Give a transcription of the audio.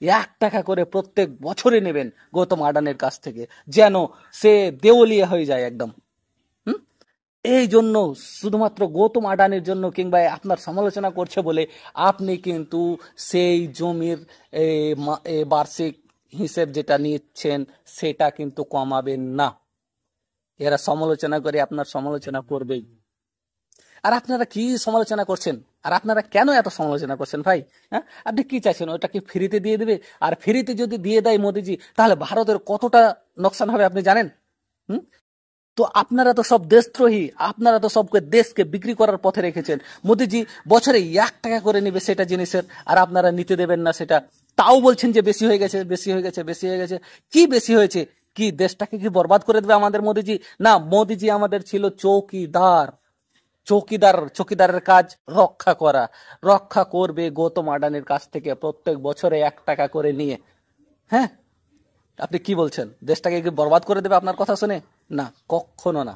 1 টাকা করে প্রত্যেক বছরে নেবেন গৌতম আডানির কাছ থেকে, যেন সে দেউলিয়া হয়ে যায় একদম। হুম এই জন্য শুধুমাত্র গৌতম আডানির জন্য কিংবা আপনার সমালোচনা করছে বলে আপনি কিন্তু সেই জমির বার্ষিক হিসেব যেটা নিচ্ছেন সেটা কিন্তু কমাবেন না। এরা সমালোচনা করে আপনার সমালোচনা করবেই। আর আপনারা কি সমালোচনা করছেন? আর আপনারা কেন এত সমালোচনা করছেন ভাই? হ্যাঁ, আপনি কি চাইছেন? ওটা কি ফ্রিতে দিয়ে দেবে? আর ফ্রিতে যদি দিয়ে দেয় মোদিজি, তাহলে ভারতের কতটা নোকসান হবে আপনি জানেন? হুম তো আপনারা তো সব দেশদ্রোহী, আপনারা তো সবকে দেশকে বিক্রি করার পথে রেখেছেন। মোদিজি বছরে 1 টাকা করে নেবে সেটা জিনিসের, আর আপনারা নিতে দেবেন না সেটা। তাও বলছেন যে বেশি হয়ে গেছে, বেশি হয়ে গেছে, বেশি হয়ে গেছে। কি বেশি হয়েছে? কি দেশটাকে কি বরবাদ করে দেবে আমাদের মোদিজি? না, মোদিজি আমাদের ছিল চৌকিদার। চৌকিদারের কাজ রক্ষা করা। রক্ষা করবে গৌতম আডানির কাছ থেকে প্রত্যেক বছরে 1 টাকা করে নিয়ে। হ্যাঁ, আপনি কি বলছেন? দেশটাকে কি বরবাদ করে দেবে আপনার কথা শুনে? না, কখনো না।